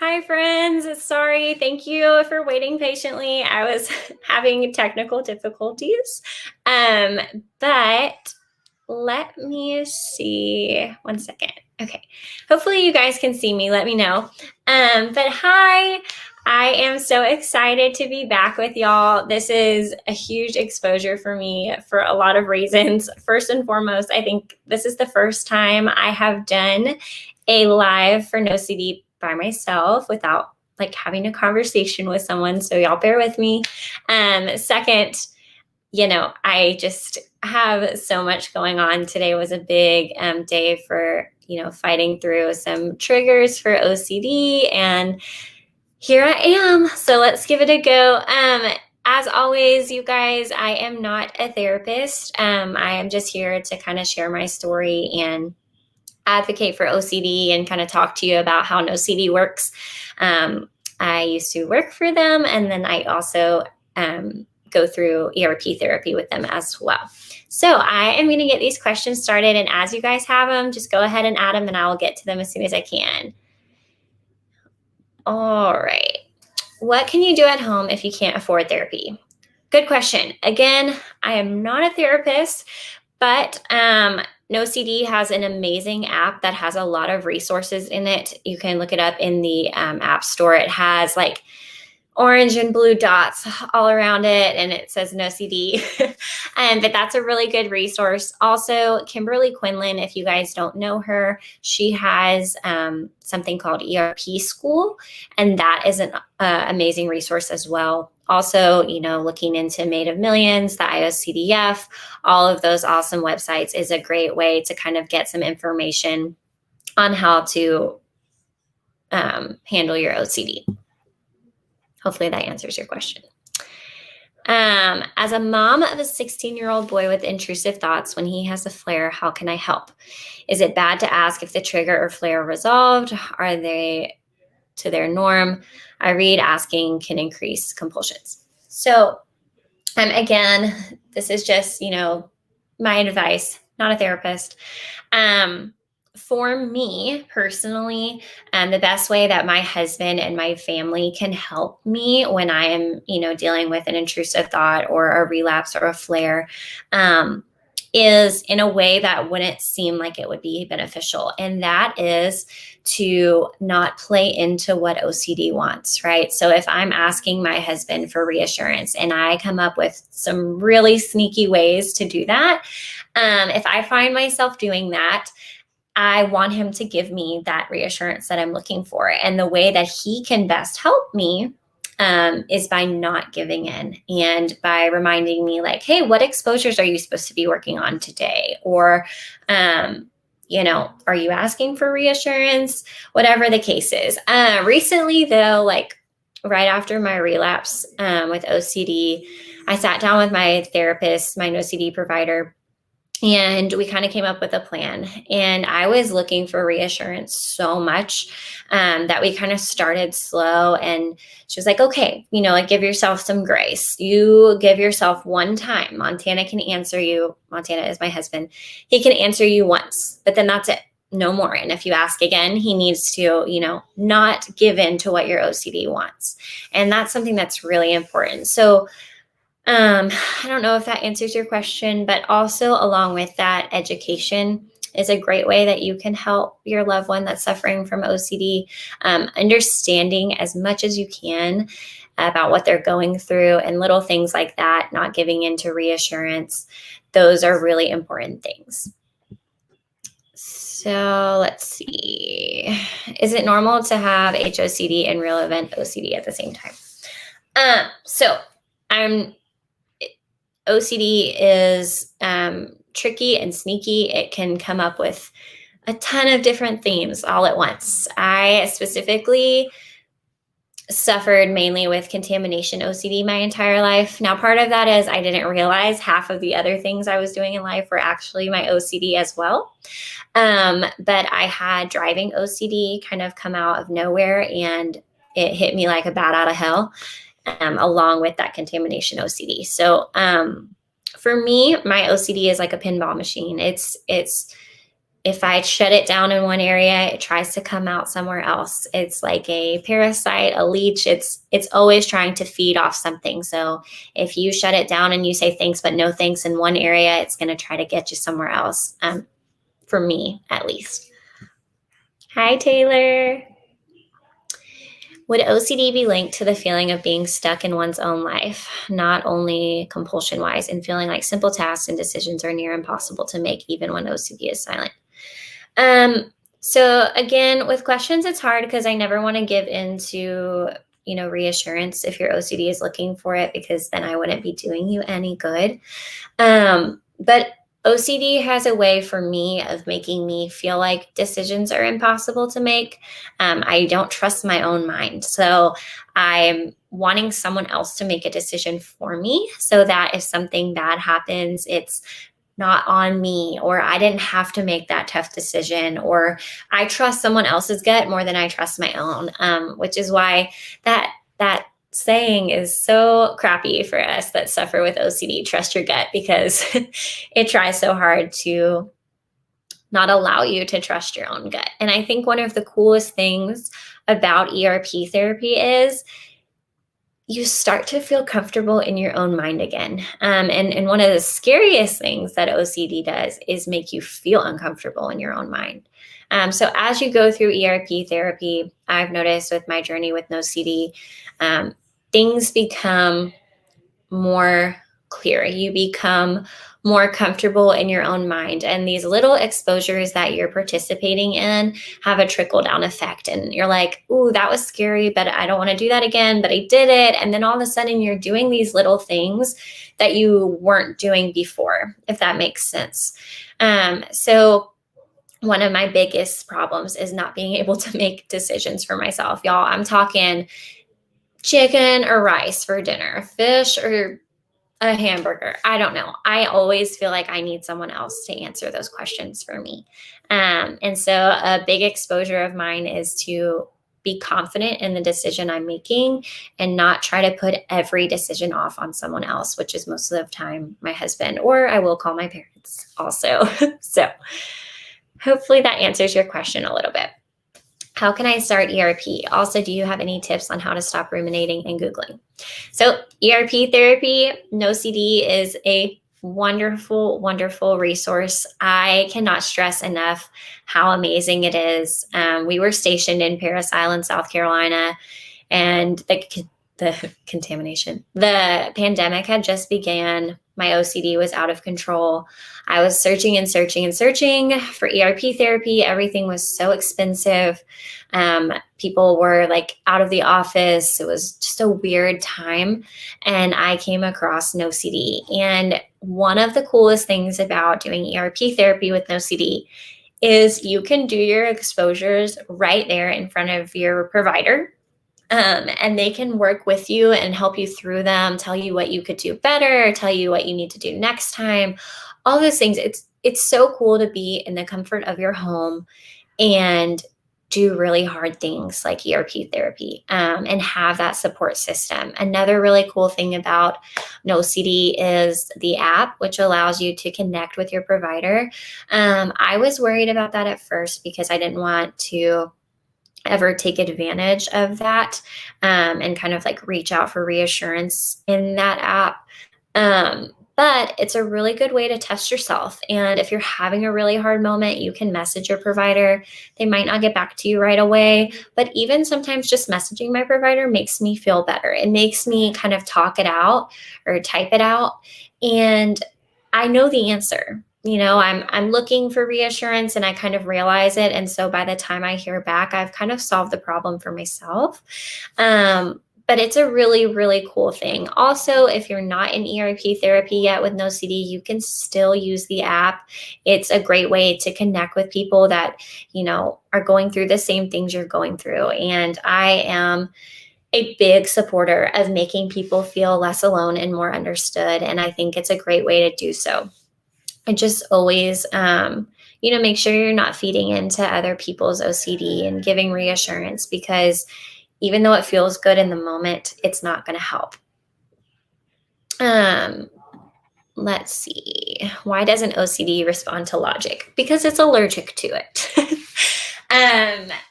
Hi, friends. Sorry. Thank you for waiting patiently. I was having technical difficulties. Um, but let me see. One second. Okay. Hopefully, you guys can see me. Let me know. But hi. I am so excited to be back with y'all. This is a huge exposure for me for a lot of reasons. First and foremost, I think this is the first time I have done a live for NOCD by myself without like having a conversation with someone. So y'all bear with me. Second, I just have so much going on. Today was a big day for, fighting through some triggers for OCD. And here I am. So let's give it a go. As always, you guys, I am not a therapist. I am just here to kind of share my story and advocate for OCD and kind of talk to you about how NOCD works. I used to work for them, and then I also go through ERP therapy with them as well. So I am going to get these questions started, and as you guys have them, just go ahead and add them, and I will get to them as soon as I can. All right. What can you do at home if you can't afford therapy? Good question. Again, I am not a therapist, but NOCD has an amazing app that has a lot of resources in it. You can look it up in the App Store. It has like orange and blue dots all around it, and it says NOCD. But that's a really good resource. Also, Kimberly Quinlan, if you guys don't know her, she has something called ERP School, and that is an amazing resource as well. Also, looking into Made of Millions, the IOCDF, all of those awesome websites is a great way to kind of get some information on how to handle your OCD. Hopefully that answers your question. As a mom of a 16-year-old boy with intrusive thoughts, when he has a flare, how can I help? Is it bad to ask if the trigger or flare resolved? Are they to their norm? I read asking can increase compulsions. So again, this is just, my advice, not a therapist. For me personally, the best way that my husband and my family can help me when I am, dealing with an intrusive thought or a relapse or a flare, is in a way that wouldn't seem like it would be beneficial. And that is to not play into what OCD wants, right? So if I'm asking my husband for reassurance and I come up with some really sneaky ways to do that, if I find myself doing that, I want him to give me that reassurance that I'm looking for. And the way that he can best help me is by not giving in and by reminding me like, hey, what exposures are you supposed to be working on today? Or, are you asking for reassurance? Whatever the case is. Recently, though, like right after my relapse with OCD, I sat down with my therapist, my NOCD provider, and we kind of came up with a plan. And I was looking for reassurance so much that we kind of started slow. And she was like, okay, give yourself some grace. You give yourself one time. Montana can answer you. Montana is my husband. He can answer you once, but then that's it. No more. And if you ask again, he needs to, not give in to what your OCD wants. And that's something that's really important. So I don't know if that answers your question, but also along with that, education is a great way that you can help your loved one that's suffering from OCD, understanding as much as you can about what they're going through and little things like that, not giving into reassurance. Those are really important things. So let's see. Is it normal to have HOCD and real event OCD at the same time? OCD is tricky and sneaky. It can come up with a ton of different themes all at once. I specifically suffered mainly with contamination OCD my entire life. Now, part of that is I didn't realize half of the other things I was doing in life were actually my OCD as well. But I had driving OCD kind of come out of nowhere, and it hit me like a bat out of hell. Along with that contamination OCD. So for me, my OCD is like a pinball machine. It's if I shut it down in one area, it tries to come out somewhere else. It's like a parasite, a leech. It's always trying to feed off something. So if you shut it down and you say thanks but no thanks in one area, it's going to try to get you somewhere else. For me, at least. Hi, Taylor. Would OCD be linked to the feeling of being stuck in one's own life, not only compulsion wise, and feeling like simple tasks and decisions are near impossible to make even when OCD is silent? So again, with questions, it's hard because I never want to give into, reassurance if your OCD is looking for it, because then I wouldn't be doing you any good. But OCD has a way for me of making me feel like decisions are impossible to make. I don't trust my own mind. So I'm wanting someone else to make a decision for me so that if something bad happens, it's not on me, or I didn't have to make that tough decision, or I trust someone else's gut more than I trust my own, which is why that saying is so crappy for us that suffer with OCD, trust your gut, because it tries so hard to not allow you to trust your own gut. And I think one of the coolest things about ERP therapy is you start to feel comfortable in your own mind again. And one of the scariest things that OCD does is make you feel uncomfortable in your own mind. So as you go through ERP therapy, I've noticed with my journey with NOCD, things become more clear. You become more comfortable in your own mind. And these little exposures that you're participating in have a trickle down effect. And you're like, ooh, that was scary, but I don't want to do that again, but I did it. And then all of a sudden you're doing these little things that you weren't doing before, if that makes sense. So one of my biggest problems is not being able to make decisions for myself. Y'all, I'm talking chicken or rice for dinner, fish or a hamburger. I don't know. I always feel like I need someone else to answer those questions for me. And so a big exposure of mine is to be confident in the decision I'm making and not try to put every decision off on someone else, which is most of the time my husband, or I will call my parents also. So hopefully that answers your question a little bit. How can I start ERP? Also, do you have any tips on how to stop ruminating and Googling? So ERP therapy, NOCD is a wonderful, wonderful resource. I cannot stress enough how amazing it is. We were stationed in Parris Island, South Carolina, and the contamination, the pandemic had just began. My OCD was out of control. I was searching and searching and searching for ERP therapy. Everything was so expensive. People were like out of the office. It was just a weird time. And I came across NOCD. And one of the coolest things about doing ERP therapy with NOCD is you can do your exposures right there in front of your provider. And they can work with you and help you through them, tell you what you could do better, tell you what you need to do next time, all those things. It's so cool to be in the comfort of your home and do really hard things like ERP therapy, and have that support system. Another really cool thing about NOCD is the app, which allows you to connect with your provider. I was worried about that at first because I didn't want to ever take advantage of that, and kind of like reach out for reassurance in that app. But it's a really good way to test yourself. And if you're having a really hard moment, you can message your provider. They might not get back to you right away, but even sometimes just messaging my provider makes me feel better. It makes me kind of talk it out or type it out. And I know the answer. I'm looking for reassurance and I kind of realize it. And so by the time I hear back, I've kind of solved the problem for myself. But it's a really, really cool thing. Also, if you're not in ERP therapy yet with NOCD, you can still use the app. It's a great way to connect with people that, are going through the same things you're going through. And I am a big supporter of making people feel less alone and more understood. And I think it's a great way to do so. And just always, make sure you're not feeding into other people's OCD and giving reassurance, because even though it feels good in the moment, it's not going to help. let's see. Why doesn't OCD respond to logic? Because it's allergic to it.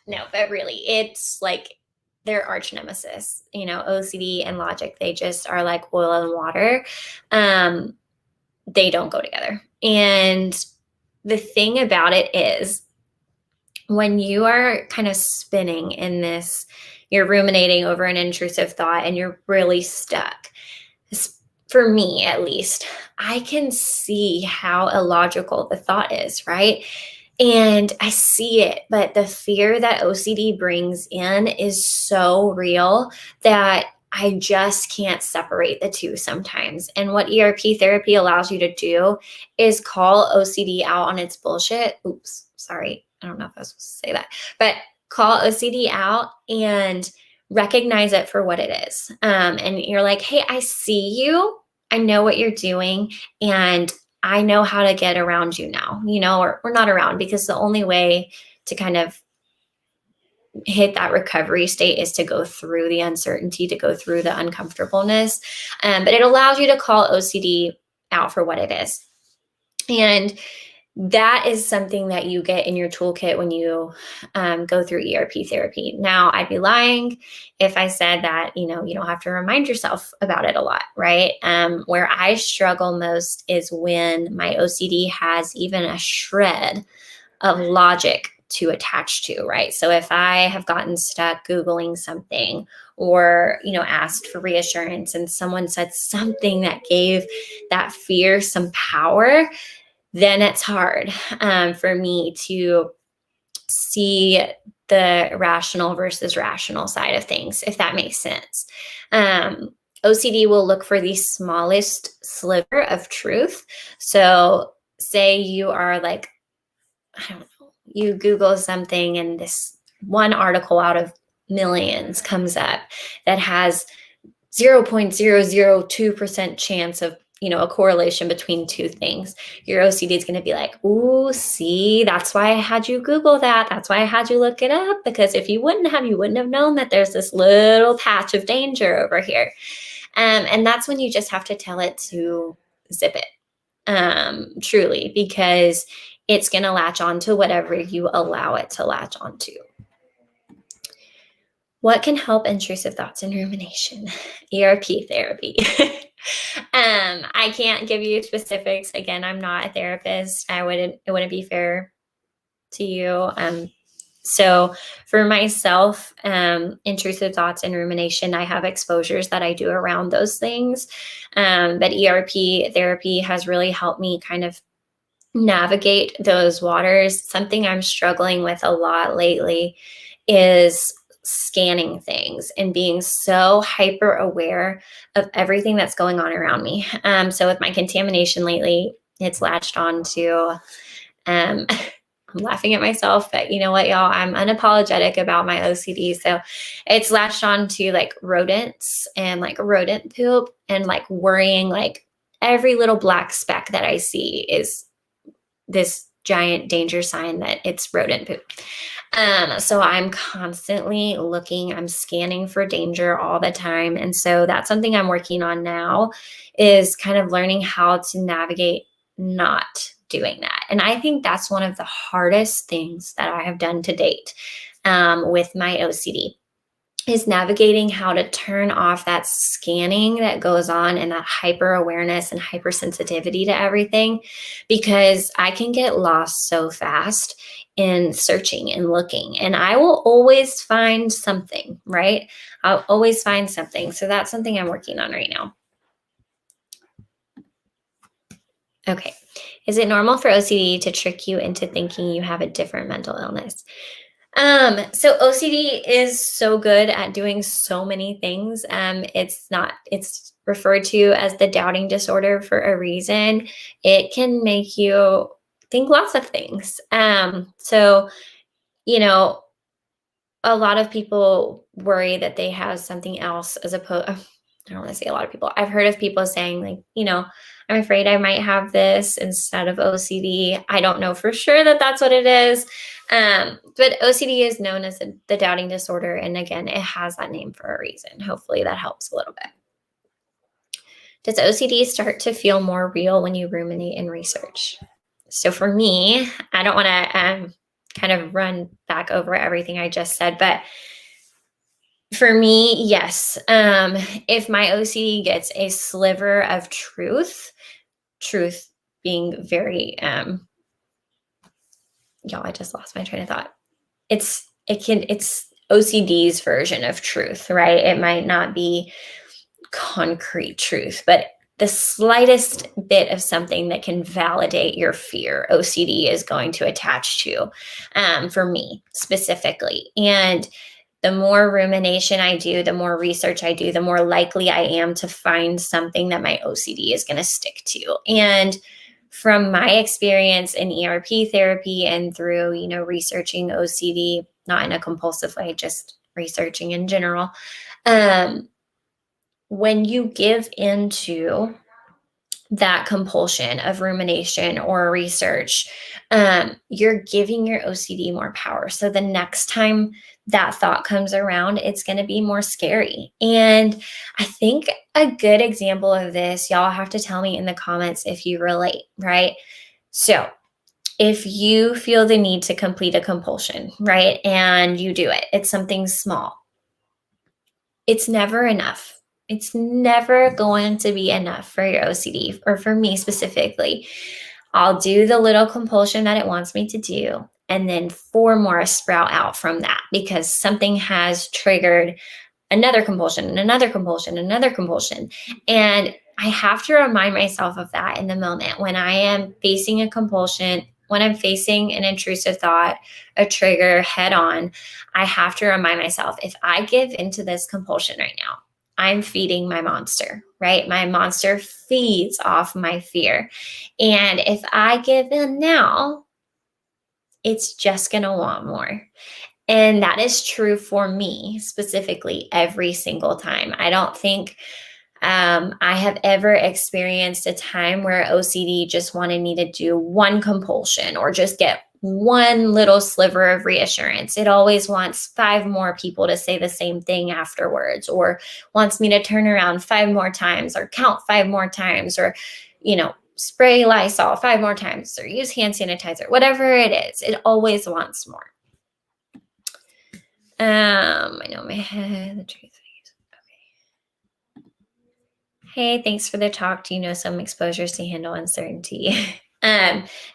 No, but really, it's like their arch nemesis. OCD and logic, they just are like oil and water. They don't go together. And the thing about it is, when you are kind of spinning in this, you're ruminating over an intrusive thought and you're really stuck. For me, at least, I can see how illogical the thought is, right? And I see it, but the fear that OCD brings in is so real that I just can't separate the two sometimes. And what ERP therapy allows you to do is call OCD out on its bullshit. Oops, sorry. I don't know if I was supposed to say that, but call OCD out and recognize it for what it is. And you're like, hey, I see you. I know what you're doing. And I know how to get around you now, or not around, because the only way to kind of hit that recovery state is to go through the uncertainty, to go through the uncomfortableness. But it allows you to call OCD out for what it is. And that is something that you get in your toolkit when you go through ERP therapy. Now, I'd be lying if I said that, you don't have to remind yourself about it a lot, right? Where I struggle most is when my OCD has even a shred of logic to attach to, right? So if I have gotten stuck Googling something or, asked for reassurance and someone said something that gave that fear some power, then it's hard for me to see the rational versus rational side of things, if that makes sense. OCD will look for the smallest sliver of truth. So say you are like, I don't know, you Google something and this one article out of millions comes up that has 0.002% chance of a correlation between two things. Your OCD is going to be like, ooh, see, that's why I had you Google that. That's why I had you look it up, because if you wouldn't have known that there's this little patch of danger over here. And that's when you just have to tell it to zip it, truly, because it's going to latch onto whatever you allow it to latch onto. What can help intrusive thoughts and rumination? ERP therapy. I can't give you specifics. Again, I'm not a therapist. It wouldn't be fair to you. So for myself, intrusive thoughts and rumination, I have exposures that I do around those things. But ERP therapy has really helped me kind of navigate those waters. Something I'm struggling with a lot lately is scanning things and being so hyper aware of everything that's going on around me. So with my contamination lately, it's latched on to, I'm laughing at myself, but you know what, y'all, I'm unapologetic about my OCD. So it's latched on to like rodents and like rodent poop, and like worrying, like every little black speck that I see is this giant danger sign that it's rodent poop. So I'm constantly looking, I'm scanning for danger all the time. And so that's something I'm working on now, is kind of learning how to navigate not doing that. And I think that's one of the hardest things that I have done to date with my OCD, is navigating how to turn off that scanning that goes on and that hyper awareness and hypersensitivity to everything, because I can get lost so fast in searching and looking, and I will always find something, right? I'll always find something. So that's something I'm working on right now. Okay. Is it normal for OCD to trick you into thinking you have a different mental illness? So OCD is so good at doing so many things. It's referred to as the doubting disorder for a reason. It can make you think lots of things. So, a lot of people worry that they have something else, as opposed, I don't want to say a lot of people. I've heard of people saying like, I'm afraid I might have this instead of OCD. I don't know for sure that that's what it is. But OCD is known as the doubting disorder. And again, it has that name for a reason. Hopefully that helps a little bit. Does OCD start to feel more real when you ruminate and research? So for me, I don't want to kind of run back over everything I just said, but for me, yes. If my OCD gets a sliver of truth being very, y'all, I just lost my train of thought. It's OCD's version of truth, right? It might not be concrete truth, but the slightest bit of something that can validate your fear, OCD is going to attach to, for me specifically. And the more rumination I do, the more research I do, the more likely I am to find something that my OCD is going to stick to. And from my experience in ERP therapy and through, researching OCD, not in a compulsive way, just researching in general, when you give into that compulsion of rumination or research, you're giving your OCD more power. So the next time that thought comes around, it's going to be more scary. And I think a good example of this, y'all have to tell me in the comments if you relate, right? So if you feel the need to complete a compulsion, right, and you do it, it's something small. It's never enough. It's never going to be enough for your OCD, or for me specifically. I'll do the little compulsion that it wants me to do, and then 4 more sprout out from that because something has triggered another compulsion and another compulsion, another compulsion. And I have to remind myself of that in the moment when I am facing a compulsion, when I'm facing an intrusive thought, a trigger head on. I have to remind myself, if I give into this compulsion right now, I'm feeding my monster, right? My monster feeds off my fear. And if I give in now, it's just going to want more. And that is true for me specifically every single time. I don't think I have ever experienced a time where OCD just wanted me to do one compulsion or just get one little sliver of reassurance. It always wants 5 more people to say the same thing afterwards, or wants me to turn around 5 more times, or count 5 more times, or, spray Lysol 5 more times, or use hand sanitizer, whatever it is. It always wants more. I know my head, the truth. Okay. Hey, thanks for the talk. Do you know some exposures to handle uncertainty?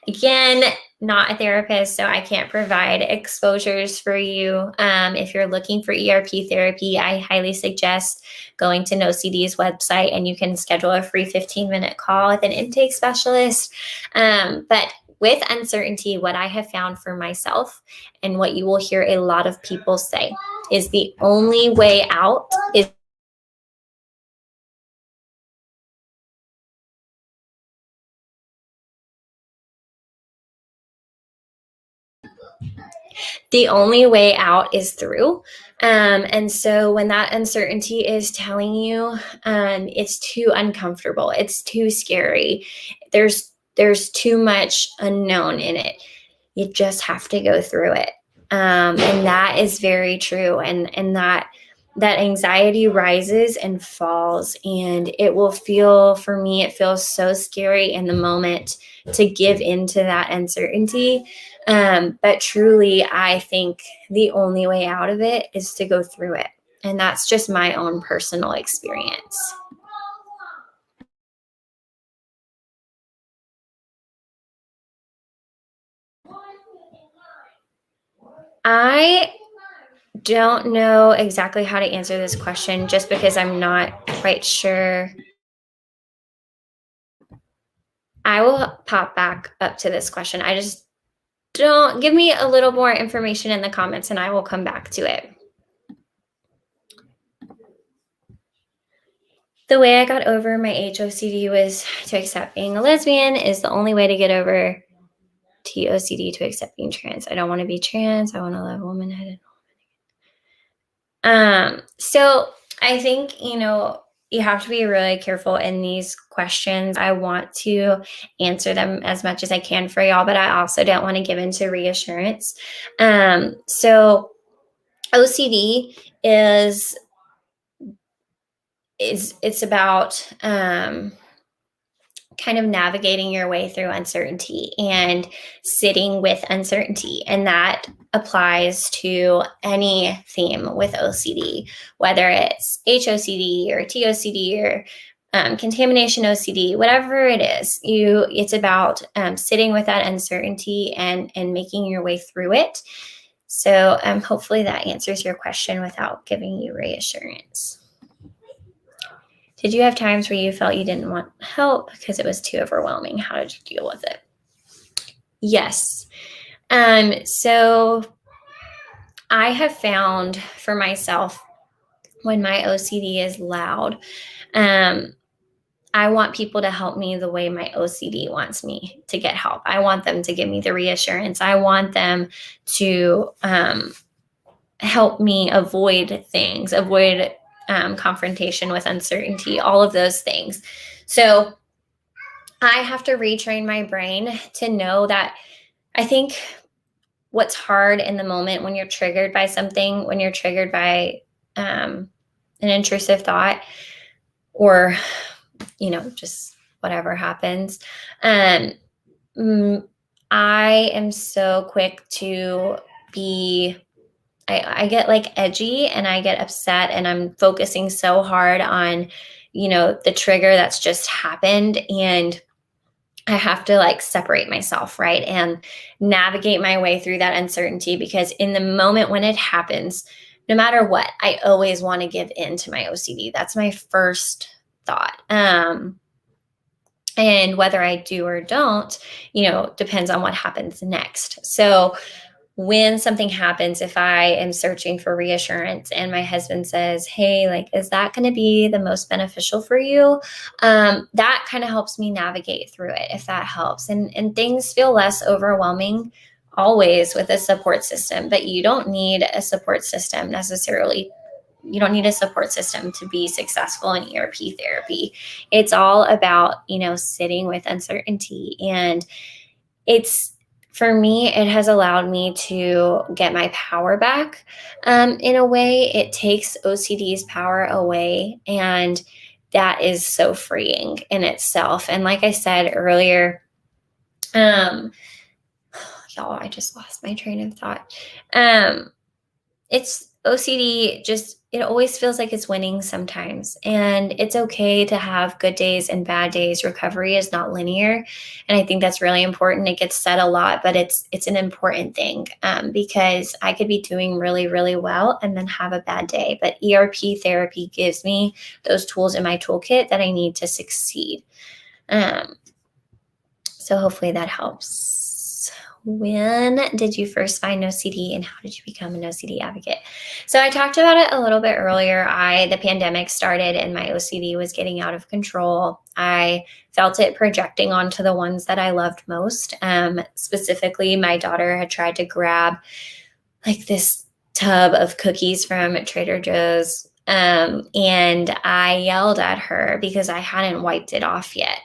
Again, not a therapist, so I can't provide exposures for you. If you're looking for ERP therapy, I highly suggest going to NOCD's website, and you can schedule a free 15-minute call with an intake specialist. But with uncertainty, what I have found for myself, and what you will hear a lot of people say, is the only way out is through. And so when that uncertainty is telling you it's too uncomfortable, it's too scary, there's too much unknown in it, you just have to go through it. And that is very true. And that anxiety rises and falls, and it will feel, for me, it feels so scary in the moment to give into that uncertainty. But truly, I think the only way out of it is to go through it. And that's just my own personal experience. I don't know exactly how to answer this question, just because I'm not quite sure. I will pop back up to this question. I just don't, give me a little more information in the comments and I will come back to it. The way I got over my HOCD was to accept being a lesbian is the only way to get over TOCD, to accept being trans. I don't want to be trans. I want to love womanhood. So I think, you have to be really careful in these questions. I want to answer them as much as I can for y'all, but I also don't want to give into reassurance. So OCD is it's about kind of navigating your way through uncertainty and sitting with uncertainty. And that applies to any theme with OCD, whether it's HOCD or TOCD or contamination OCD, whatever it is, it's about sitting with that uncertainty and making your way through it. So hopefully that answers your question without giving you reassurance. Did you have times where you felt you didn't want help because it was too overwhelming? How did you deal with it? Yes. So I have found for myself when my OCD is loud, I want people to help me the way my OCD wants me to get help. I want them to give me the reassurance. I want them to help me avoid things, avoid confrontation with uncertainty, all of those things. So I have to retrain my brain to know that I think what's hard in the moment when you're triggered by something, when you're triggered by an intrusive thought or, just whatever happens. I am so quick to be I get like edgy and I get upset and I'm focusing so hard on, the trigger that's just happened. And I have to like separate myself, right? And navigate my way through that uncertainty because in the moment when it happens, no matter what, I always want to give in to my OCD. That's my first thought. And whether I do or don't, depends on what happens next. So when something happens, if I am searching for reassurance and my husband says, hey, like, is that going to be the most beneficial for you? That kind of helps me navigate through it, if that helps. And things feel less overwhelming always with a support system, but you don't need a support system necessarily. You don't need a support system to be successful in ERP therapy. It's all about, sitting with uncertainty. And for me, it has allowed me to get my power back. In a way, it takes OCD's power away, and that is so freeing in itself. And like I said earlier, y'all, I just lost my train of thought. It's OCD it always feels like it's winning sometimes. And it's okay to have good days and bad days. Recovery is not linear. And I think that's really important. It gets said a lot, but it's an important thing because I could be doing really, really well and then have a bad day. But ERP therapy gives me those tools in my toolkit that I need to succeed. So hopefully that helps. When did you first find OCD and how did you become an OCD advocate? So I talked about it a little bit earlier. The pandemic started and my OCD was getting out of control. I felt it projecting onto the ones that I loved most. Specifically, my daughter had tried to grab like this tub of cookies from Trader Joe's. And I yelled at her because I hadn't wiped it off yet.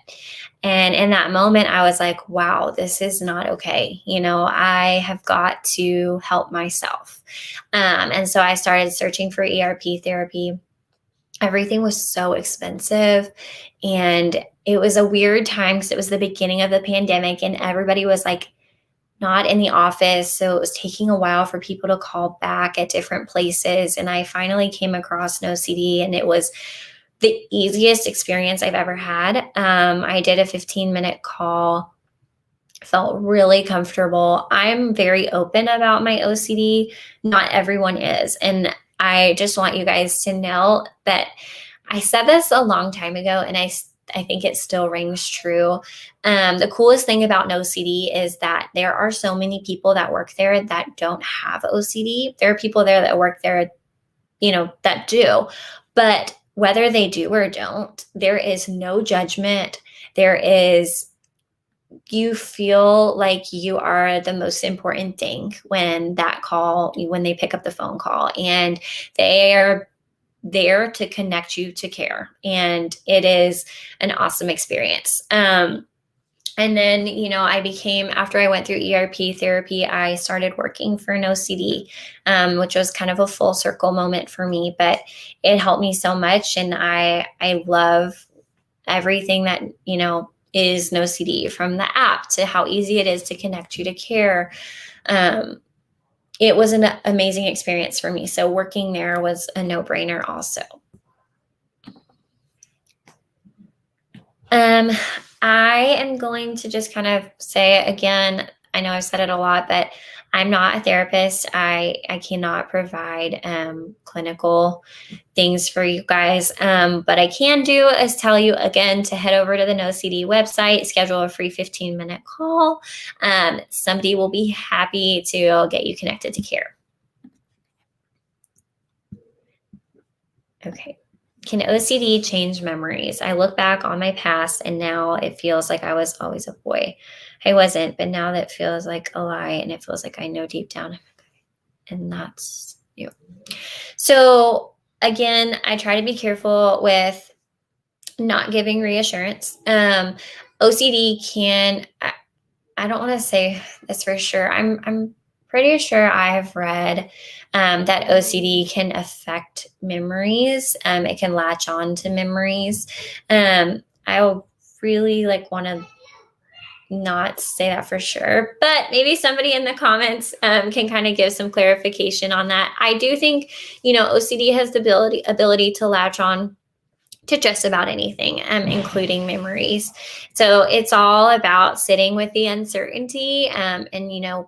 And in that moment, I was like, wow, this is not okay. I have got to help myself. And so I started searching for ERP therapy. Everything was so expensive. And it was a weird time because it was the beginning of the pandemic and everybody was like not in the office. So it was taking a while for people to call back at different places. And I finally came across NOCD and it was the easiest experience I've ever had. I did a 15-minute call, felt really comfortable. I'm very open about my OCD. Not everyone is. And I just want you guys to know that I said this a long time ago, and I think it still rings true. The coolest thing about NOCD is that there are so many people that work there that don't have OCD. There are people there that work there, that do. But whether they do or don't, there is no judgment. You feel like you are the most important thing when they pick up the phone call, and they are there to connect you to care. And it is an awesome experience. And then, after I went through ERP therapy, I started working for NOCD, which was kind of a full circle moment for me, but it helped me so much. And I love everything that, is NOCD, from the app to how easy it is to connect you to care. It was an amazing experience for me. So working there was a no-brainer also. I am going to just kind of say again, I know I've said it a lot, but I'm not a therapist. I cannot provide clinical things for you guys. But I can do is tell you again to head over to the NOCD website, schedule a free 15-minute call. Somebody will be happy to get you connected to care. Okay. Can OCD change memories? I look back on my past and now it feels like I was always a boy. I wasn't, but now that feels like a lie and it feels like I know deep down. And that's you. So again, I try to be careful with not giving reassurance. OCD can, I don't want to say this for sure. I'm pretty sure I have read that OCD can affect memories. It can latch on to memories. I really want to not say that for sure, but maybe somebody in the comments can kind of give some clarification on that. I do think, OCD has the ability to latch on to just about anything, including memories. So it's all about sitting with the uncertainty and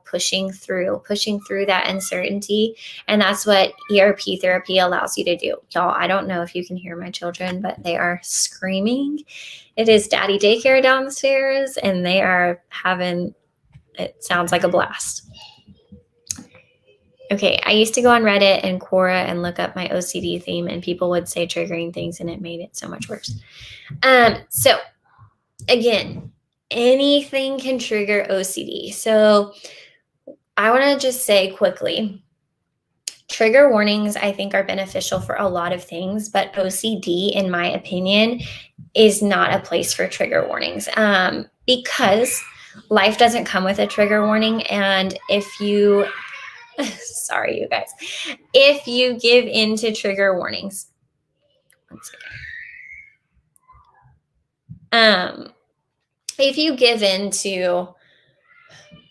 pushing through that uncertainty. And that's what ERP therapy allows you to do. Y'all, I don't know if you can hear my children, but they are screaming. It is daddy daycare downstairs and they are having, it sounds like a blast. Okay, I used to go on Reddit and Quora and look up my OCD theme and people would say triggering things and it made it so much worse. So again, anything can trigger OCD. So I want to just say quickly, trigger warnings I think are beneficial for a lot of things, but OCD, in my opinion, is not a place for trigger warnings because life doesn't come with a trigger warning. And if you sorry, you guys. If you give in to trigger warnings, if you give in to,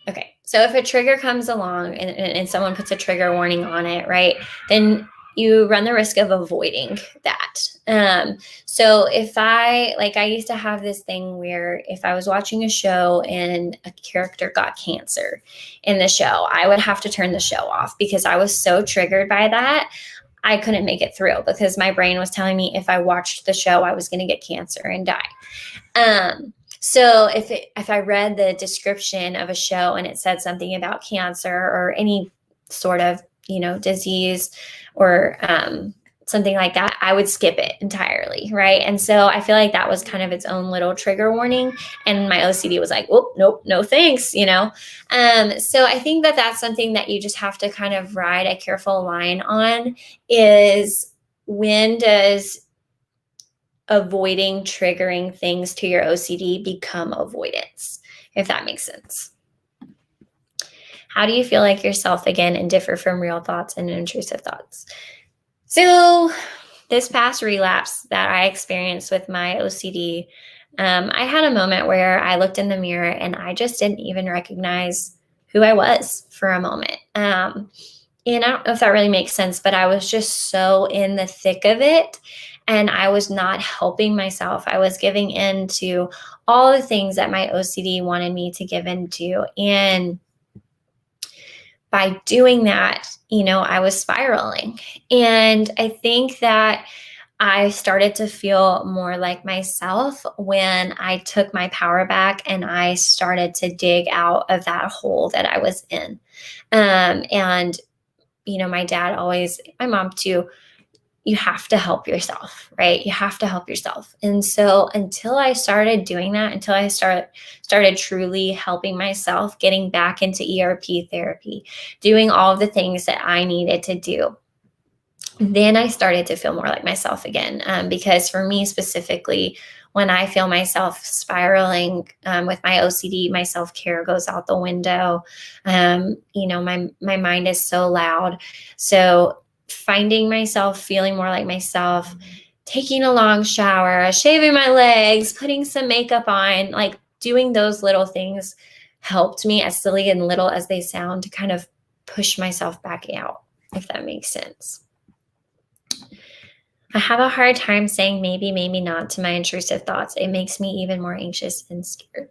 okay, so if a trigger comes along and someone puts a trigger warning on it, right, then you run the risk of avoiding that. So if I used to have this thing where if I was watching a show and a character got cancer in the show, I would have to turn the show off because I was so triggered by that. I couldn't make it through because my brain was telling me if I watched the show, I was going to get cancer and die. So if I read the description of a show and it said something about cancer or any sort of, disease or something like that, I would skip it entirely, right? And so I feel like that was kind of its own little trigger warning. And my OCD was like, oh, nope, no thanks, So I think that that's something that you just have to kind of ride a careful line on is when does avoiding triggering things to your OCD become avoidance, if that makes sense. How do you feel like yourself again and differ from real thoughts and intrusive thoughts? So this past relapse that I experienced with my OCD, I had a moment where I looked in the mirror and I just didn't even recognize who I was for a moment. And I don't know if that really makes sense, but I was just so in the thick of it and I was not helping myself. I was giving in to all the things that my OCD wanted me to give into. And by doing that, I was spiraling. And I think that I started to feel more like myself when I took my power back and I started to dig out of that hole that I was in. And, my dad always, my mom too, you have to help yourself, right? You have to help yourself. And so until I started doing that, until I started truly helping myself, getting back into ERP therapy, doing all of the things that I needed to do, then I started to feel more like myself again. Because for me specifically, when I feel myself spiraling with my OCD, my self-care goes out the window. My mind is so loud. So finding myself feeling more like myself, taking a long shower, shaving my legs, putting some makeup on, like doing those little things helped me, as silly and little as they sound, to kind of push myself back out, if that makes sense. I have a hard time saying maybe, maybe not to my intrusive thoughts. It makes me even more anxious and scared.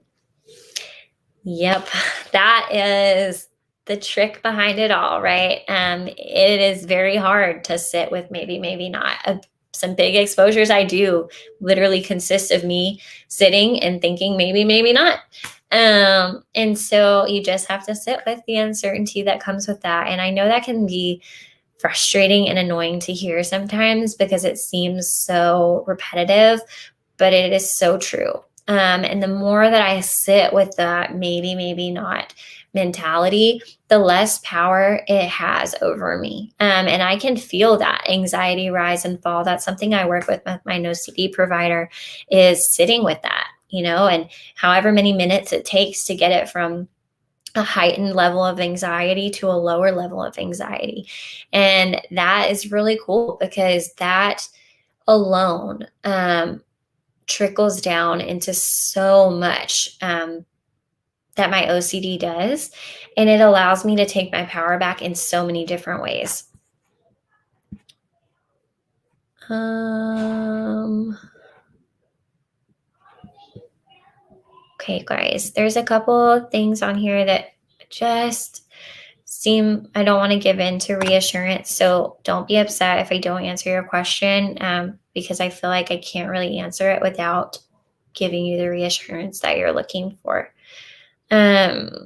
Yep, that is the trick behind it all, right? It is very hard to sit with maybe, maybe not. Some big exposures I do literally consist of me sitting and thinking maybe, maybe not. And so you just have to sit with the uncertainty that comes with that. And I know that can be frustrating and annoying to hear sometimes because it seems so repetitive, but it is so true. And the more that I sit with that maybe, maybe not mentality, the less power it has over me. And I can feel that anxiety rise and fall. That's something I work with my NOCD provider, is sitting with that, and however many minutes it takes to get it from a heightened level of anxiety to a lower level of anxiety. And that is really cool because that alone trickles down into so much that my OCD does. And it allows me to take my power back in so many different ways. Okay, guys, there's a couple things on here that just seem, I don't want to give in to reassurance. So don't be upset if I don't answer your question, because I feel like I can't really answer it without giving you the reassurance that you're looking for. Okay,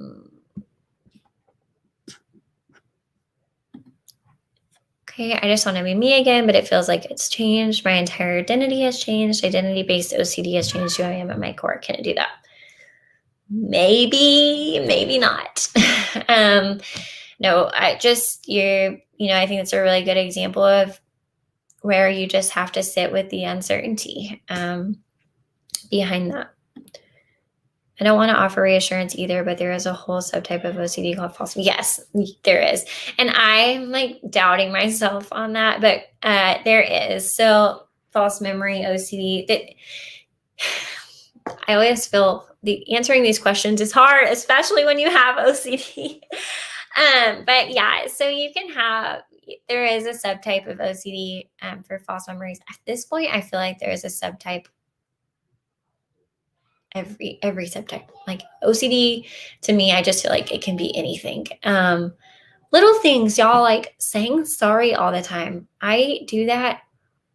I just want to be me again, but it feels like it's changed. My entire identity has changed. Identity-based OCD has changed who I am at my core. Can it do that? Maybe, maybe not. No, I think it's a really good example of where you just have to sit with the uncertainty behind that. I don't want to offer reassurance either, but there is a whole subtype of OCD called false. Yes, there is. And I'm like doubting myself on that, but there is. So false memory OCD, I always feel answering these questions is hard, especially when you have OCD. But yeah, so there is a subtype of OCD for false memories. At this point, I feel like there is a subtype every subtype. Like OCD, to me, I just feel like it can be anything. Little things, y'all, like saying sorry all the time. I do that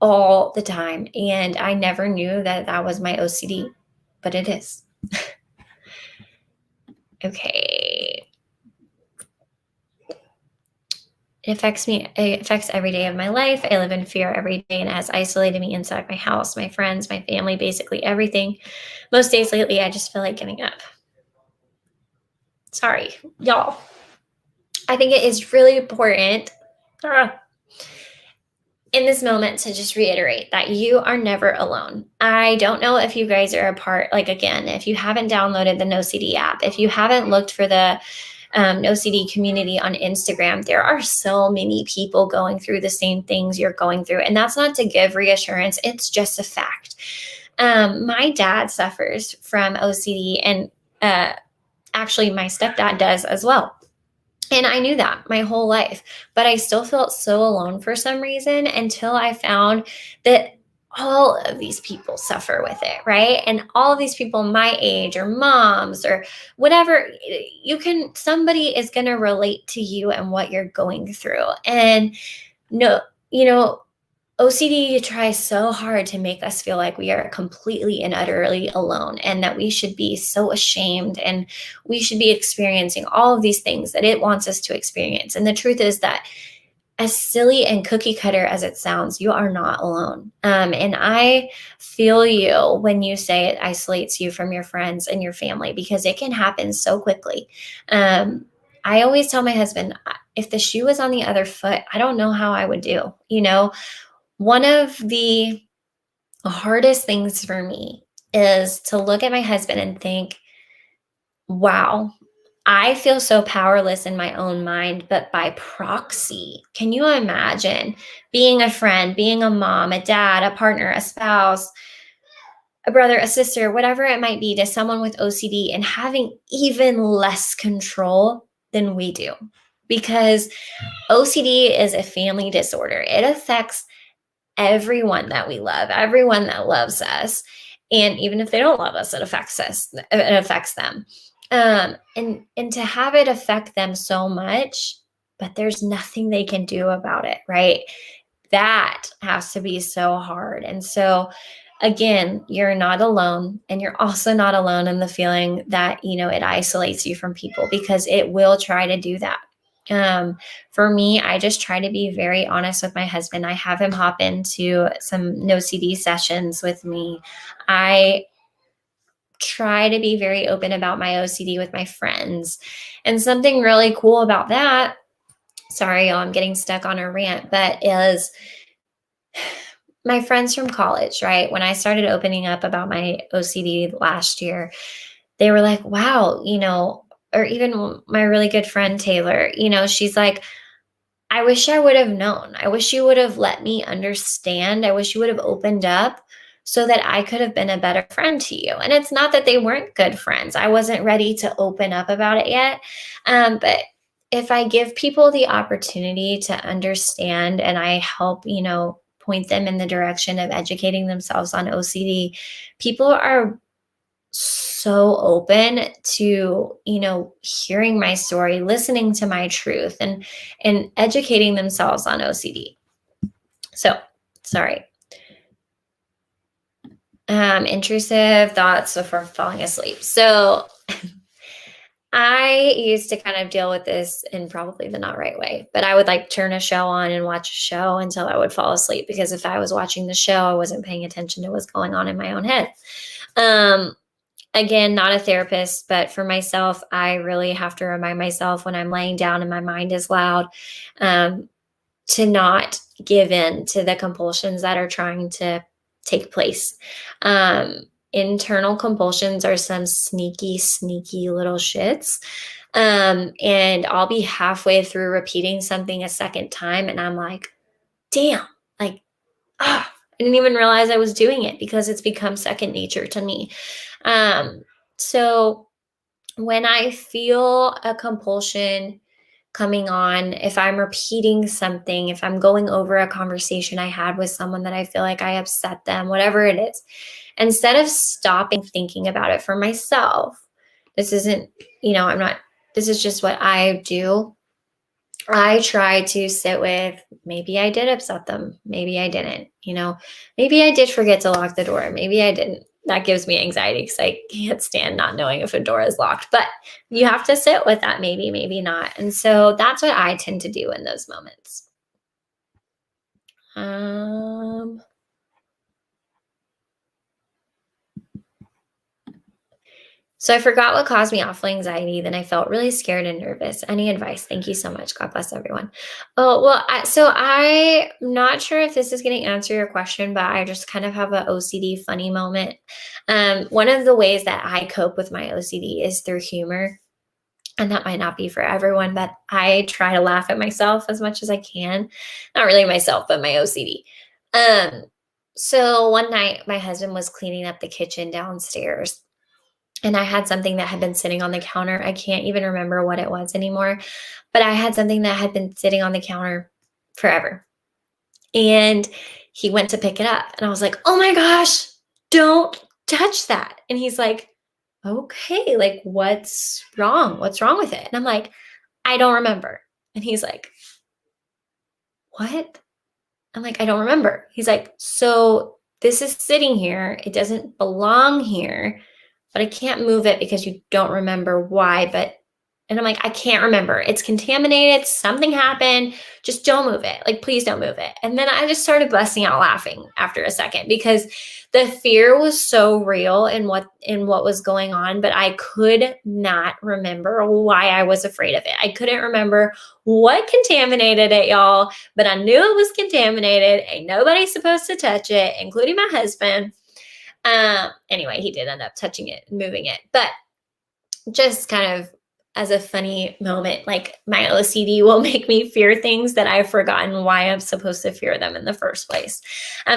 all the time, and I never knew that was my OCD, but it is. Okay. It affects every day of my life. I live in fear every day, and it has isolated me inside my house, my friends, my family, basically everything. Most days lately, I just feel like giving up. Sorry, y'all. I think it is really important in this moment to just reiterate that you are never alone. I don't know if you guys are a part, like, again, if you haven't downloaded the NOCD app, if you haven't looked for the NOCD community on Instagram, there are so many people going through the same things you're going through. And that's not to give reassurance. It's just a fact. My dad suffers from OCD, and actually my stepdad does as well. And I knew that my whole life, but I still felt so alone for some reason until I found that all of these people suffer with it, right? And all of these people my age or moms or whatever, somebody is going to relate to you and what you're going through. And OCD tries so hard to make us feel like we are completely and utterly alone, and that we should be so ashamed and we should be experiencing all of these things that it wants us to experience. And the truth is that, as silly and cookie cutter as it sounds, you are not alone. And I feel you when you say it isolates you from your friends and your family, because it can happen so quickly. I always tell my husband, if the shoe was on the other foot, I don't know how I would do. One of the hardest things for me is to look at my husband and think, wow, I feel so powerless in my own mind, but by proxy, can you imagine being a friend, being a mom, a dad, a partner, a spouse, a brother, a sister, whatever it might be, to someone with OCD and having even less control than we do? Because OCD is a family disorder. It affects everyone that we love, everyone that loves us. And even if they don't love us, it affects us, it affects them. And to have it affect them so much, but there's nothing they can do about it, right? That has to be so hard. And so again, you're not alone, and you're also not alone in the feeling that, it isolates you from people, because it will try to do that. For me, I just try to be very honest with my husband. I have him hop into some NOCD sessions with me. I try to be very open about my OCD with my friends. And something really cool about that, sorry, y'all, I'm getting stuck on a rant, but is my friends from college, right? When I started opening up about my OCD last year, they were like, wow, or even my really good friend, Taylor, she's like, I wish I would have known. I wish you would have let me understand. I wish you would have opened up so that I could have been a better friend to you. And it's not that they weren't good friends. I wasn't ready to open up about it yet. But if I give people the opportunity to understand, and I help, point them in the direction of educating themselves on OCD, people are so open to, hearing my story, listening to my truth, and educating themselves on OCD. So, sorry. Intrusive thoughts before falling asleep. So I used to kind of deal with this in probably the not right way, but I would like turn a show on and watch a show until I would fall asleep, because if I was watching the show, I wasn't paying attention to what's going on in my own head. Again, not a therapist, but for myself, I really have to remind myself when I'm laying down and my mind is loud, to not give in to the compulsions that are trying to take place. Internal compulsions are some sneaky, sneaky little shits. And I'll be halfway through repeating something a second time, and I'm like, damn, like, I didn't even realize I was doing it, because it's become second nature to me. So when I feel a compulsion coming on, if I'm repeating something, if I'm going over a conversation I had with someone that I feel like I upset them, whatever it is, instead of stopping thinking about it for myself, this isn't, this is just what I do. I try to sit with, maybe I did upset them. Maybe I didn't, maybe I did forget to lock the door. Maybe I didn't. That gives me anxiety, because I can't stand not knowing if a door is locked, but you have to sit with that. Maybe, maybe not. And so that's what I tend to do in those moments. So I forgot what caused me awful anxiety. Then I felt really scared and nervous. Any advice? Thank you so much. God bless everyone. Oh, well, I'm not sure if this is going to answer your question, but I just kind of have an OCD funny moment. One of the ways that I cope with my OCD is through humor. And that might not be for everyone, but I try to laugh at myself as much as I can. Not really myself, but my OCD. So one night my husband was cleaning up the kitchen downstairs, and I had something that had been sitting on the counter. I can't even remember what it was anymore, but I had something that had been sitting on the counter forever. And he went to pick it up, and I was like, oh my gosh, don't touch that. And he's like, okay, like, what's wrong? What's wrong with it? And I'm like, I don't remember. And he's like, what? I'm like, I don't remember. He's like, so this is sitting here. It doesn't belong here, but I can't move it because you don't remember why. And I'm like, I can't remember. It's contaminated. Something happened. Just don't move it. Like, please don't move it. And then I just started busting out laughing after a second, because the fear was so real in what was going on, but I could not remember why I was afraid of it. I couldn't remember what contaminated it, y'all, but I knew it was contaminated. Ain't nobody supposed to touch it, including my husband. Anyway, he did end up touching it, moving it, but just kind of as a funny moment, like my OCD will make me fear things that I've forgotten why I'm supposed to fear them in the first place.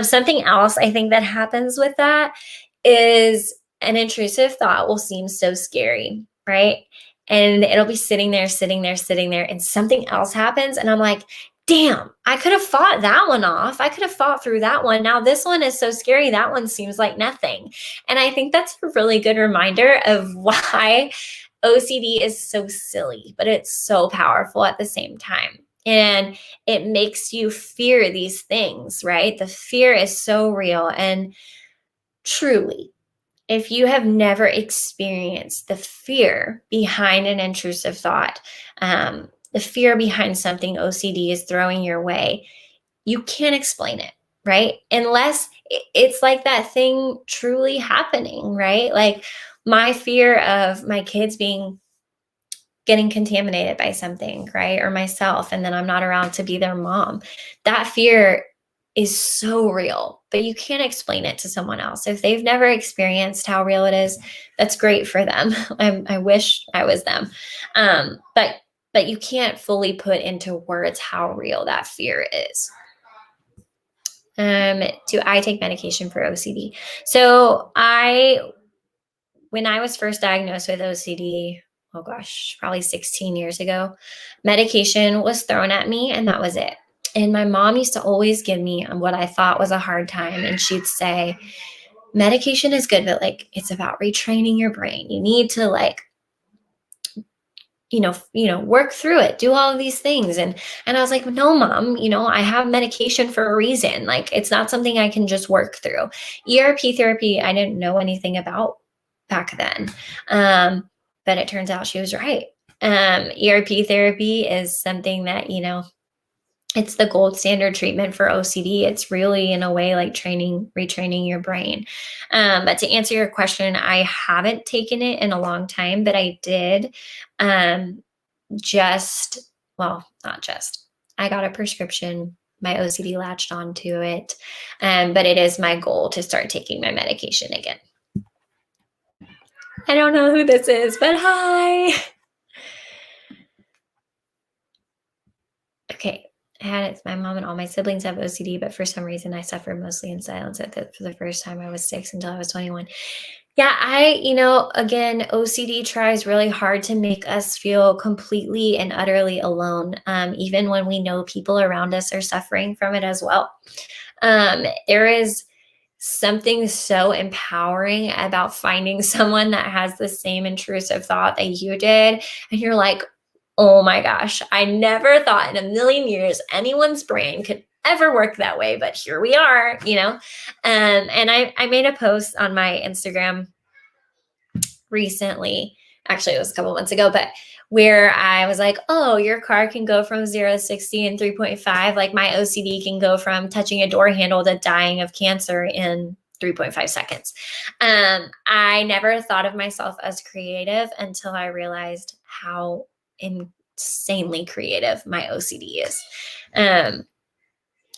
Something else I think that happens with that is an intrusive thought will seem so scary, right? And it'll be sitting there, sitting there, sitting there, and something else happens. And I'm like, damn, I could have fought that one off. I could have fought through that one. Now this one is so scary. That one seems like nothing. And I think that's a really good reminder of why OCD is so silly, but it's so powerful at the same time. And it makes you fear these things, right? The fear is so real. And truly, if you have never experienced the fear behind an intrusive thought, the fear behind something OCD is throwing your way, you can't explain it, right? Unless it's like that thing truly happening, right? Like my fear of my kids getting contaminated by something, right? Or myself, and then I'm not around to be their mom. That fear is so real, but you can't explain it to someone else. If they've never experienced how real it is, that's great for them. I wish I was them. But you can't fully put into words how real that fear is. Do I take medication for OCD? So when I was first diagnosed with OCD, oh gosh, probably 16 years ago, medication was thrown at me and that was it. And my mom used to always give me what I thought was a hard time. And she'd say, medication is good, but like, it's about retraining your brain. You need to like, work through it, do all of these things. And I was like, no, mom, I have medication for a reason. Like, it's not something I can just work through. ERP therapy, I didn't know anything about back then. But it turns out she was right. ERP therapy is something that, it's the gold standard treatment for OCD. It's really, in a way, like retraining your brain. But to answer your question, I haven't taken it in a long time, but I did not just. I got a prescription. My OCD latched onto it. But it is my goal to start taking my medication again. I don't know who this is, but hi. Okay. My mom and all my siblings have OCD, but for some reason I suffer mostly in silence for the first time I was 6 until I was 21. Yeah, again, OCD tries really hard to make us feel completely and utterly alone, even when we know people around us are suffering from it as well. There is something so empowering about finding someone that has the same intrusive thought that you did, and you're like, oh my gosh, I never thought in a million years anyone's brain could ever work that way, but here we are, and I made a post on my Instagram recently, actually it was a couple months ago, but where I was like, oh, your car can go from 0 to 60 in 3.5. Like my OCD can go from touching a door handle to dying of cancer in 3.5 seconds. I never thought of myself as creative until I realized how insanely creative my OCD is.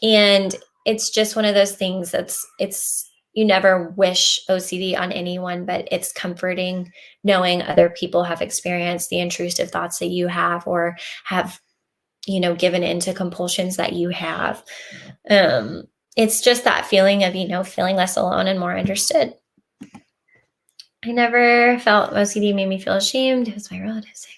And it's just one of those things you never wish OCD on anyone, but it's comforting knowing other people have experienced the intrusive thoughts that you have, or have, given into compulsions that you have. It's just that feeling of, feeling less alone and more understood. I never felt OCD made me feel ashamed. It was my relatives saying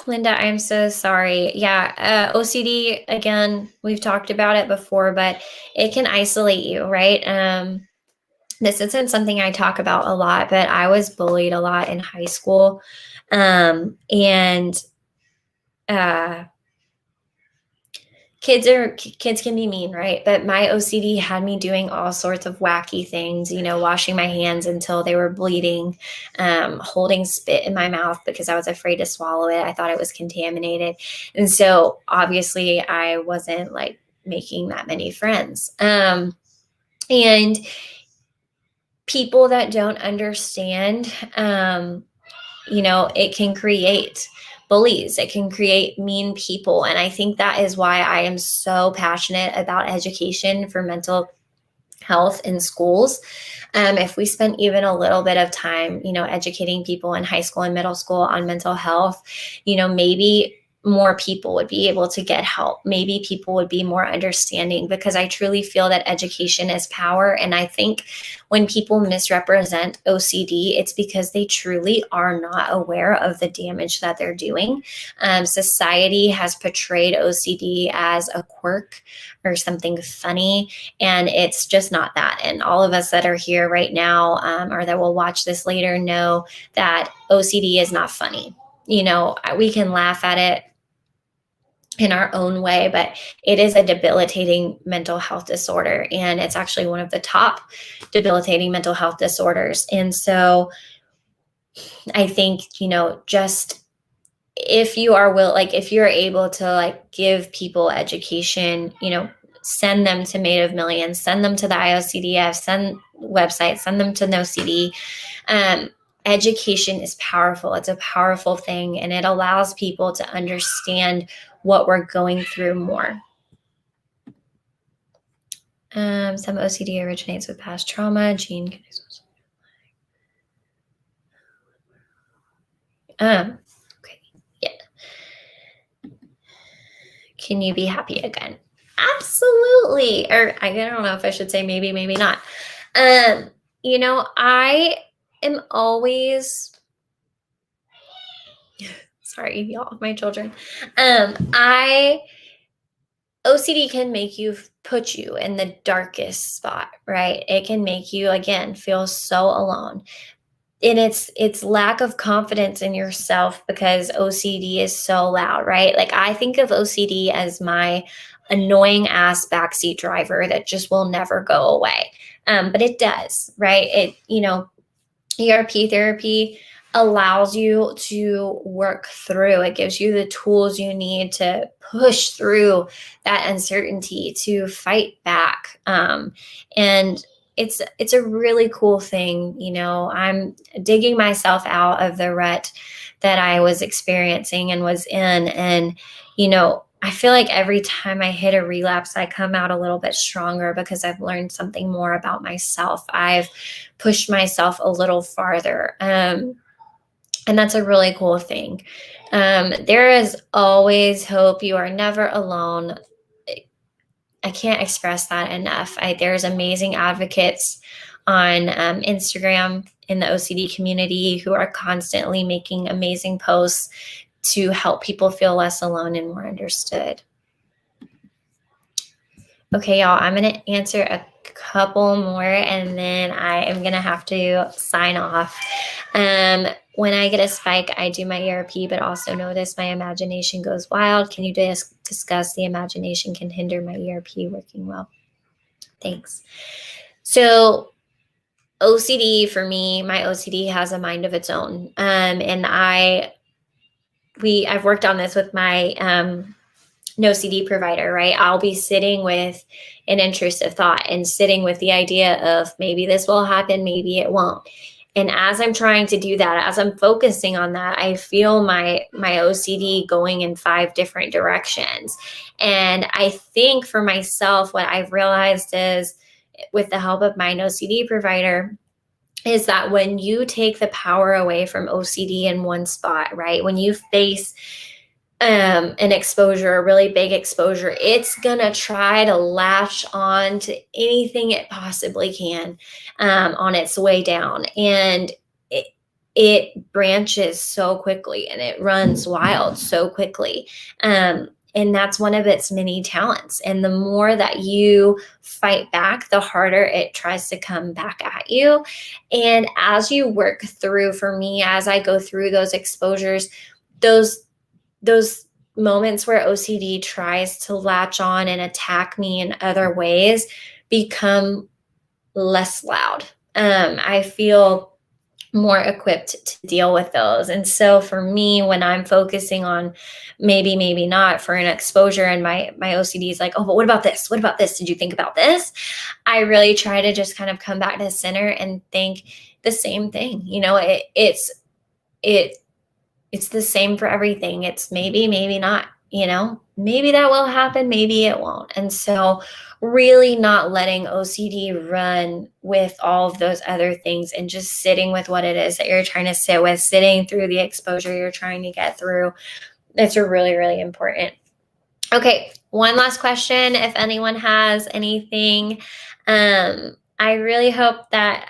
Linda, I'm so sorry. Yeah. OCD, again, we've talked about it before, but it can isolate you, right? This isn't something I talk about a lot, but I was bullied a lot in high school. Kids can be mean, right? But my OCD had me doing all sorts of wacky things, washing my hands until they were bleeding, holding spit in my mouth because I was afraid to swallow it. I thought it was contaminated. And so obviously I wasn't like making that many friends. And people that don't understand, it can create bullies. It can create mean people. And I think that is why I am so passionate about education for mental health in schools. If we spent even a little bit of time, educating people in high school and middle school on mental health, maybe more people would be able to get help. Maybe people would be more understanding, because I truly feel that education is power. And I think when people misrepresent OCD, it's because they truly are not aware of the damage that they're doing. Society has portrayed OCD as a quirk or something funny, and it's just not that. And all of us that are here right now, or that will watch this later, know that OCD is not funny. We can laugh at it in our own way, but it is a debilitating mental health disorder. And it's actually one of the top debilitating mental health disorders. And so I think, just if you are if you're able to give people education, send them to Made of Millions, send them to the IOCDF, send them to NOCD. Education is powerful. It's a powerful thing, and it allows people to understand what we're going through more. Some OCD originates with past trauma. Okay, yeah. Can you be happy again? Absolutely. Or I don't know if I should say maybe, maybe not. I am always, sorry, y'all, my children. OCD can make you put you in the darkest spot, right? It can make you, again, feel so alone. And it's lack of confidence in yourself, because OCD is so loud, right? I think of OCD as my annoying ass backseat driver that just will never go away. But it does, right? ERP therapy allows you to work through. It gives you the tools you need to push through that uncertainty, to fight back. And it's a really cool thing. I'm digging myself out of the rut that I was experiencing and was in. And, I feel like every time I hit a relapse, I come out a little bit stronger, because I've learned something more about myself. I've pushed myself a little farther. And that's a really cool thing. There is always hope. You are never alone. I can't express that enough. There's amazing advocates on Instagram in the OCD community who are constantly making amazing posts to help people feel less alone and more understood. Okay, y'all, I'm going to answer a couple more, and then I am going to have to sign off. When I get a spike, I do my ERP, but also notice my imagination goes wild. Can you discuss the imagination can hinder my ERP working well? Thanks. So OCD, for me, my OCD has a mind of its own. And I've worked on this with my NOCD provider, right? I'll be sitting with an intrusive thought and sitting with the idea of maybe this will happen, maybe it won't. And as I'm trying to do that, as I'm focusing on that, I feel my OCD going in 5 different directions. And I think for myself, what I've realized is, with the help of my OCD provider, is that when you take the power away from OCD in one spot, right? When you face an exposure, a really big exposure, it's gonna try to latch on to anything it possibly can on its way down. And it branches so quickly, and it runs wild so quickly. And that's one of its many talents. And the more that you fight back, the harder it tries to come back at you. And as you work through, for me, as I go through those exposures, those moments where OCD tries to latch on and attack me in other ways become less loud. I feel more equipped to deal with those. And so for me, when I'm focusing on maybe, maybe not for an exposure, and my OCD is like, oh, but what about this? What about this? Did you think about this? I really try to just kind of come back to the center and think the same thing. It it's the same for everything. It's maybe, maybe not, maybe that will happen, maybe it won't. And so really not letting OCD run with all of those other things and just sitting with what it is that you're trying to sit with, sitting through the exposure you're trying to get through. It's really, really important. Okay, one last question. If anyone has anything, I really hope that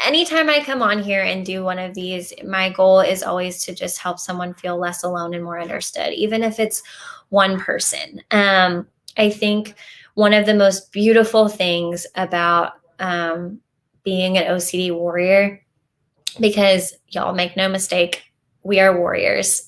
anytime I come on here and do one of these, my goal is always to just help someone feel less alone and more understood, even if it's one person. I think one of the most beautiful things about being an OCD warrior, because y'all make no mistake, we are warriors.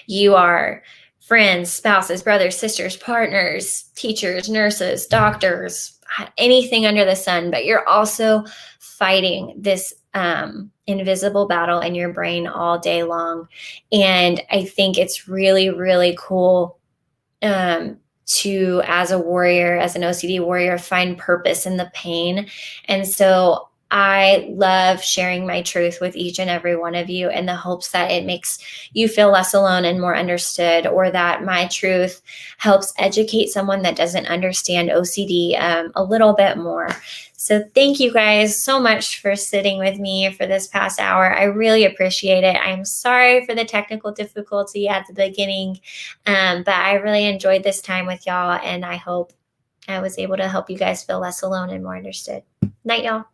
You are friends, spouses, brothers, sisters, partners, teachers, nurses, doctors, anything under the sun, but you're also fighting this invisible battle in your brain all day long. And I think it's really, really cool to, as a warrior, as an OCD warrior, find purpose in the pain. And so I love sharing my truth with each and every one of you in the hopes that it makes you feel less alone and more understood, or that my truth helps educate someone that doesn't understand OCD a little bit more. So thank you guys so much for sitting with me for this past hour. I really appreciate it. I'm sorry for the technical difficulty at the beginning, but I really enjoyed this time with y'all, and I hope I was able to help you guys feel less alone and more understood. Night, y'all.